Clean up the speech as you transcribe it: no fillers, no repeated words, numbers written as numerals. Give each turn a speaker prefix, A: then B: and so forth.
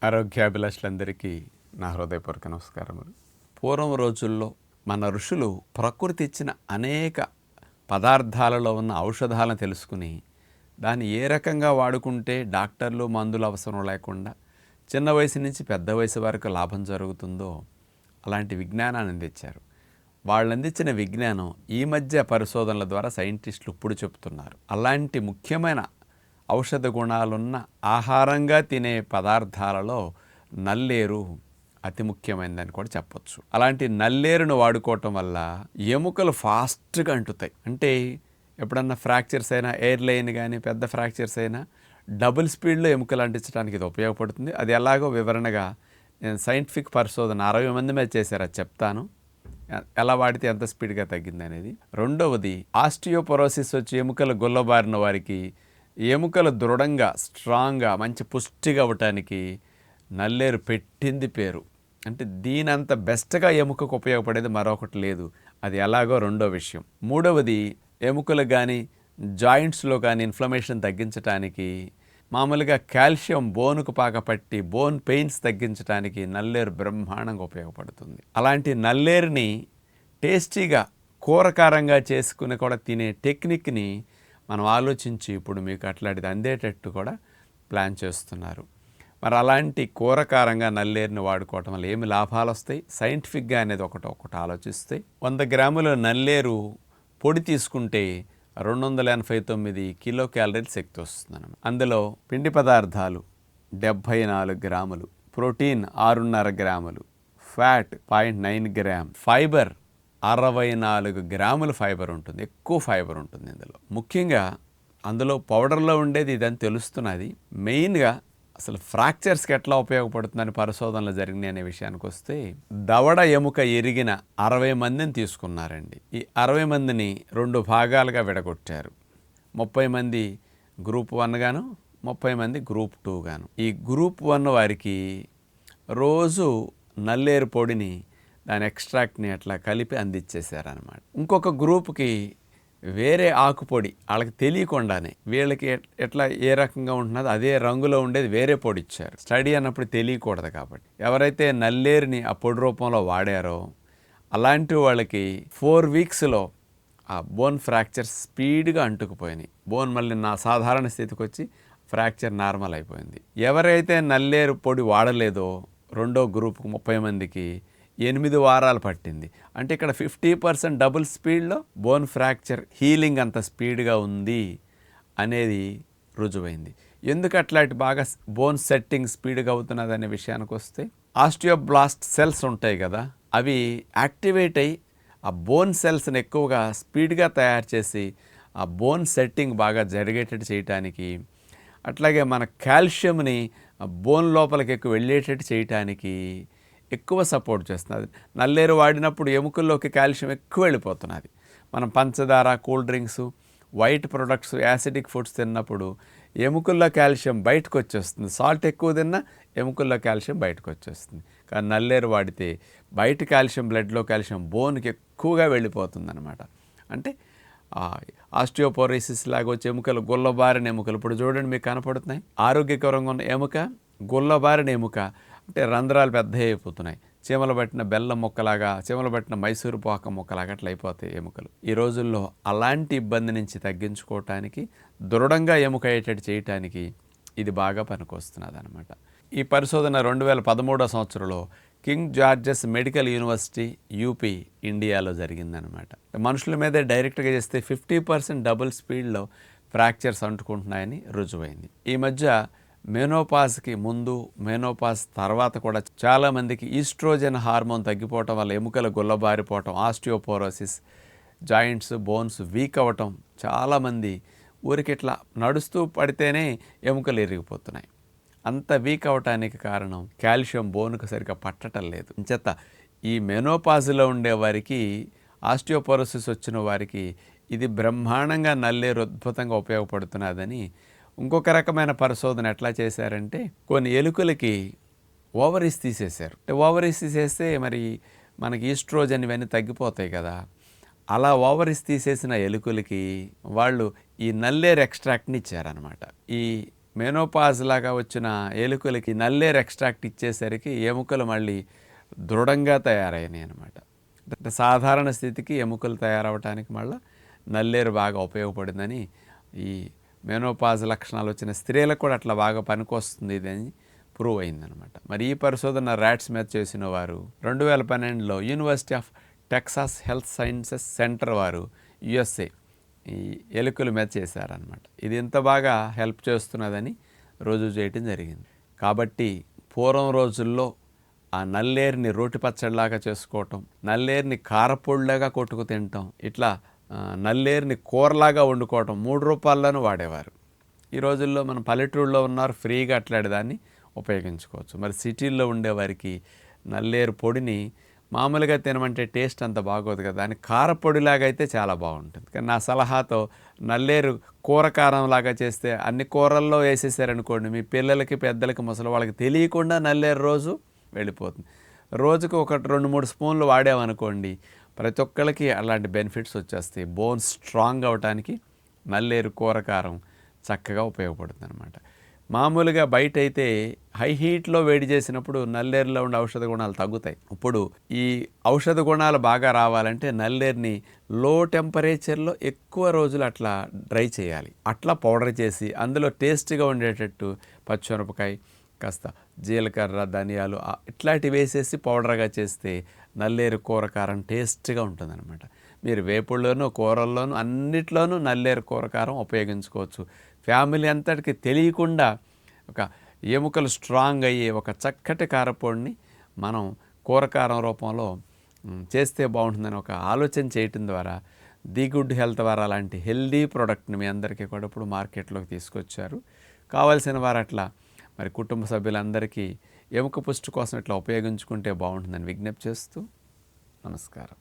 A: ఆరోగ్యాభిలాషులందరికీ నా హృదయపూర్వక నమస్కారములు. పూర్వం రోజుల్లో మన ఋషులు ప్రకృతి ఇచ్చిన అనేక పదార్థాలలో ఉన్న ఔషధాలను తెలుసుకుని దాన్ని ఏ రకంగా వాడుకుంటే డాక్టర్లు మందులు అవసరం లేకుండా చిన్న వయసు నుంచి పెద్ద వయసు వరకు లాభం జరుగుతుందో అలాంటి విజ్ఞానాన్ని అందించారు. వాళ్ళు అందించిన విజ్ఞానం ఈ మధ్య పరిశోధనల ద్వారా సైంటిస్టులు ఇప్పుడు చెప్తున్నారు. అలాంటి ముఖ్యమైన ఔషధ గుణాలున్న ఆహారంగా తినే పదార్థాలలో నల్లేరు అతి ముఖ్యమైనదని కూడా చెప్పొచ్చు. అలాంటి నల్లేరును వాడుకోవటం వల్ల ఎముకలు ఫాస్ట్గా అంటుతాయి. అంటే ఎప్పుడన్నా ఫ్రాక్చర్స్ అయినా ఎయిర్ లైన్ కానీ పెద్ద ఫ్రాక్చర్స్ అయినా డబుల్ స్పీడ్లో ఎముకలు అంటించడానికి ఇది ఉపయోగపడుతుంది. అది ఎలాగో వివరణగా నేను సైంటిఫిక్ పరిశోధన 60 మంది మీద చేశారు, అది చెప్తాను ఎలా వాడితే ఎంత స్పీడ్గా తగ్గింది అనేది. రెండవది, ఆస్టియోపొరోసిస్ వచ్చి ఎముకలు గుల్లబారిన వారికి ఎముకలు దృఢంగా స్ట్రాంగ్గా మంచి పుష్టిగా అవ్వటానికి నల్లేరు పెట్టింది పేరు. అంటే దీనంత బెస్ట్గా ఎముకకు ఉపయోగపడేది మరొకటి లేదు. అది ఎలాగో రెండో విషయం. మూడవది, ఎముకలు కానీ జాయింట్స్లో కానీ ఇన్ఫ్లమేషన్ తగ్గించడానికి, మామూలుగా కాల్షియం బోనుకు పాకపట్టి బోన్ పెయిన్స్ తగ్గించడానికి నల్లేరు బ్రహ్మాండంగా ఉపయోగపడుతుంది. అలాంటి నల్లేరుని టేస్టీగా కూరకారంగా చేసుకుని కూడా తినే టెక్నిక్ని మనం ఆలోచించి ఇప్పుడు మీకు అట్లాంటిది అందేటట్టు కూడా ప్లాన్ చేస్తున్నారు. మరి అలాంటి కూరకారంగా నల్లేరుని వాడుకోవటం వల్ల ఏమి లాభాలు వస్తాయి, సైంటిఫిక్గా అనేది ఒకటి ఆలోచిస్తే 100 గ్రాముల నల్లేరు పొడి తీసుకుంటే 289 కిలో క్యాలరీల శక్తి వస్తుంది. అందులో పిండి పదార్థాలు 74 గ్రాములు, ప్రోటీన్ 6.5 గ్రాములు, ఫ్యాట్ 0.9 గ్రామ్, ఫైబర్ 64 గ్రాముల ఫైబర్ ఉంటుంది. ఎక్కువ ఫైబర్ ఉంటుంది ఇందులో. ముఖ్యంగా అందులో పౌడర్లో ఉండేది ఇదని తెలుస్తున్నది. మెయిన్గా అసలు ఫ్రాక్చర్స్కి ఎట్లా ఉపయోగపడుతుందని పరిశోధనలు జరిగినాయి అనే విషయానికి వస్తే, దవడ ఎముక ఎరిగిన 60 మందిని తీసుకున్నారండి. ఈ 60 మందిని 2 భాగాలుగా విడగొట్టారు. 30 మంది గ్రూప్ 1 గాను, 30 మంది గ్రూప్ 2 గాను. ఈ గ్రూప్ 1 వారికి రోజు నల్లేరు పొడిని దాని ఎక్స్ట్రాక్ట్ని అట్లా కలిపి అందించేశారనమాట. ఇంకొక గ్రూప్కి వేరే ఆకుపొడి వాళ్ళకి తెలియకుండానే, వీళ్ళకి ఎట్లా ఏ రకంగా ఉంటున్నదో అదే రంగులో ఉండేది వేరే పొడి ఇచ్చారు. స్టడీ అన్నప్పుడు తెలియకూడదు కాబట్టి. ఎవరైతే నల్లేరుని ఆ పొడి రూపంలో వాడారో అలాంటి వాళ్ళకి 4 వీక్స్లో ఆ బోన్ ఫ్రాక్చర్ స్పీడ్గా అంటుకుపోయినాయి. బోన్ మళ్ళీ సాధారణ స్థితికి వచ్చి ఫ్రాక్చర్ నార్మల్ అయిపోయింది. ఎవరైతే నల్లేరు పొడి వాడలేదో రెండో గ్రూప్కి 30 మందికి 8 వారాలు పట్టింది. అంటే ఇక్కడ 50% డబుల్ స్పీడ్లో బోన్ ఫ్రాక్చర్ హీలింగ్ అంత స్పీడ్గా ఉంది అనేది రుజువైంది. ఎందుకు అట్లాంటి బాగా బోన్ సెట్టింగ్ స్పీడ్గా అవుతున్నది అనే విషయానికి వస్తే, ఆస్టియోబ్లాస్ట్ సెల్స్ ఉంటాయి కదా, అవి యాక్టివేట్ అయ్యి ఆ బోన్ సెల్స్ని ఎక్కువగా స్పీడ్గా తయారు చేసి ఆ బోన్ సెట్టింగ్ బాగా జరిగేటట్టు చేయటానికి, అట్లాగే మన కాల్షియంని బోన్ లోపలికి ఎక్కువ వెళ్ళేటట్టు చేయటానికి ఎక్కువ సపోర్ట్ చేస్తున్నది. నల్లేరు వాడినప్పుడు ఎముకల్లోకి కాల్షియం ఎక్కువ వెళ్ళిపోతున్నది. మనం పంచదార, cool drinks, white products, acidic foods తిన్నప్పుడు ఎముకల్లో కాల్షియం బయటకు వచ్చేస్తుంది. సాల్ట్ ఎక్కువ తిన్నా ఎముకల్లో కాల్షియం బయటకు వచ్చేస్తుంది. కానీ నల్లేరు వాడితే బయట కాల్షియం, బ్లడ్లో కాల్షియం బోన్కి ఎక్కువగా వెళ్ళిపోతుంది అనమాట. అంటే ఆస్టియోపోరోసిస్ లాగా వచ్చే ఎముకలు, గుల్లబారిన ఎముకలు ఇప్పుడు చూడండి మీకు కనపడుతున్నాయి. ఆరోగ్యకరంగా ఉన్న ఎముక, గుల్లబారిన ఎముక అంటే రంధ్రాలు పెద్దగా అయిపోతున్నాయి. చీమలు పట్టిన బెల్లం మొక్కలాగా, చీమలు పట్టిన మైసూరు పాక మొక్కలాగా అట్లా అయిపోతాయి ఎముకలు. ఈ రోజుల్లో అలాంటి ఇబ్బంది నుంచి తగ్గించుకోవటానికి, దృఢంగా ఎముక అయ్యేటట్టు చేయటానికి ఇది బాగా పనికొస్తున్నది అనమాట. ఈ పరిశోధన 2013 సంవత్సరంలో కింగ్ జార్జెస్ మెడికల్ యూనివర్సిటీ యూపీ ఇండియాలో జరిగిందనమాట. మనుషుల మీదే డైరెక్ట్గా చేస్తే 50% డబుల్ స్పీడ్లో ఫ్రాక్చర్స్ అంటుకుంటున్నాయని రుజువైంది. ఈ మధ్య మెనోపాజ్కి ముందు, మెనోపాజ్ తర్వాత కూడా చాలామందికి ఈస్ట్రోజన్ హార్మోన్ తగ్గిపోవటం వల్ల ఎముకలు గుల్లబారిపోవటం, ఆస్టియోపోరోసిస్, జాయింట్స్, బోన్స్ వీక్ అవ్వటం, చాలామంది ఊరికి ఇట్లా నడుస్తూ పడితేనే ఎముకలు ఇరిగిపోతున్నాయి. అంత వీక్ అవ్వటానికి కారణం కాల్షియం బోన్కు సరిగ్గా పట్టడం లేదు. ఇంచేత ఈ మెనోపాజ్లో ఉండే వారికి, ఆస్టియోపోరోసిస్ వచ్చిన వారికి ఇది బ్రహ్మాండంగా నల్లేరు అద్భుతంగా ఉపయోగపడుతున్నదని ఇంకొక రకమైన పరిశోధన ఎట్లా చేశారంటే, కొన్ని ఎలుకలకి ఓవరీస్ తీసేశారు. ఓవరీస్ తీసేస్తే మరి మనకి ఈస్ట్రోజన్ ఇవన్నీ తగ్గిపోతాయి కదా. అలా ఓవరీస్ తీసేసిన ఎలుకలకి వాళ్ళు ఈ నల్లేరు ఎక్స్ట్రాక్ట్ని ఇచ్చారనమాట. ఈ మెనోపాజ్ లాగా వచ్చిన ఎలుకలకి నల్లేరు ఎక్స్ట్రాక్ట్ ఇచ్చేసరికి ఎముకలు మళ్ళీ దృఢంగా తయారైనాయి అనమాట. అంటే సాధారణ స్థితికి ఎముకలు తయారవటానికి మళ్ళీ నల్లేరు బాగా ఉపయోగపడిందని, ఈ మెనోపాజ్ లక్షణాలు వచ్చిన స్త్రీలకు కూడా అట్లా బాగా పనికొస్తుంది ఇది అని ప్రూవ్ అయిందనమాట. మరి ఈ పరిశోధన ర్యాట్స్ మీద చేసిన వారు 2012లో university of Texas health sciences centre వారు యుఎస్ఏ ఈ ఎలుకల మీద చేశారనమాట. ఇది ఎంత బాగా హెల్ప్ చేస్తున్నదని రుజువు చేయటం జరిగింది. కాబట్టి పూర్వం రోజుల్లో ఆ నల్లేరుని రోటి పచ్చడిలాగా చేసుకోవటం, నల్లేరుని కారపొడిలాగా కొట్టుకు తినటం, ఇట్లా నల్లేరుని కూరలాగా వండుకోవటం 3 రూపాయల్లోనూ వాడేవారు. ఈ రోజుల్లో మనం పల్లెటూరులో ఉన్నారు, ఫ్రీగా అట్లాంటి దాన్ని ఉపయోగించుకోవచ్చు. మరి సిటీల్లో ఉండేవారికి నల్లేరు పొడిని మామూలుగా తినమంటే టేస్ట్ అంత బాగోదు కదా, దాని కారపొడిలాగా అయితే చాలా బాగుంటుంది. కానీ నా సలహాతో నల్లేరు కూర కారంలాగా చేస్తే అన్ని కూరల్లో వేసేసారనుకోండి, మీ పిల్లలకి పెద్దలకి ముసలి వాళ్ళకి తెలియకుండా నల్లేరు రోజు వెళ్ళిపోతుంది. రోజుకు ఒక 2-3 స్పూన్లు వాడామనుకోండి, ప్రతి ఒక్కరికి అలాంటి బెనిఫిట్స్ వచ్చేస్తాయి. బోన్స్ స్ట్రాంగ్ అవడానికి నల్లేరు కూర కారం చక్కగా ఉపయోగపడుతుంది అనమాట. మామూలుగా బయట అయితే హై హీట్లో వేడి చేసినప్పుడు నల్లేరులో ఉండే ఔషధ గుణాలు తగ్గుతాయి. ఇప్పుడు ఈ ఔషధ గుణాలు బాగా రావాలంటే నల్లేరుని లో టెంపరేచర్లో ఎక్కువ రోజులు అట్లా డ్రై చేయాలి. అట్లా పౌడర్ చేసి అందులో టేస్ట్గా ఉండేటట్టు పచ్చిమిరపకాయ, కాస్త జీలకర్ర, ధనియాలు ఇట్లాంటివి వేసేసి పౌడర్గా చేస్తే నల్లేరు కూర కారం టేస్ట్గా ఉంటుందన్నమాట. మీరు వేపుల్లోనూ కూరల్లోనూ అన్నిట్లోనూ నల్లేరు కూర కారం ఉపయోగించుకోవచ్చు. ఫ్యామిలీ అంతటికి తెలియకుండా ఒక ఎముకలు స్ట్రాంగ్ అయ్యే ఒక చక్కటి కారపొడిని మనం కూరకారం రూపంలో చేస్తే బాగుంటుందని ఒక ఆలోచన చేయటం ద్వారా ది గుడ్ హెల్త్ వారు అలాంటి హెల్దీ ప్రోడక్ట్ని మీ అందరికీ కూడా ఇప్పుడు మార్కెట్లోకి తీసుకొచ్చారు. కావాల్సిన వారు అట్లా మరి కుటుంబ సభ్యులందరికీ ఎముక పుష్టి కోసం ఇట్లా ఉపయోగించుకుంటే బాగుంటుందని విజ్ఞప్తి చేస్తూ నమస్కారం.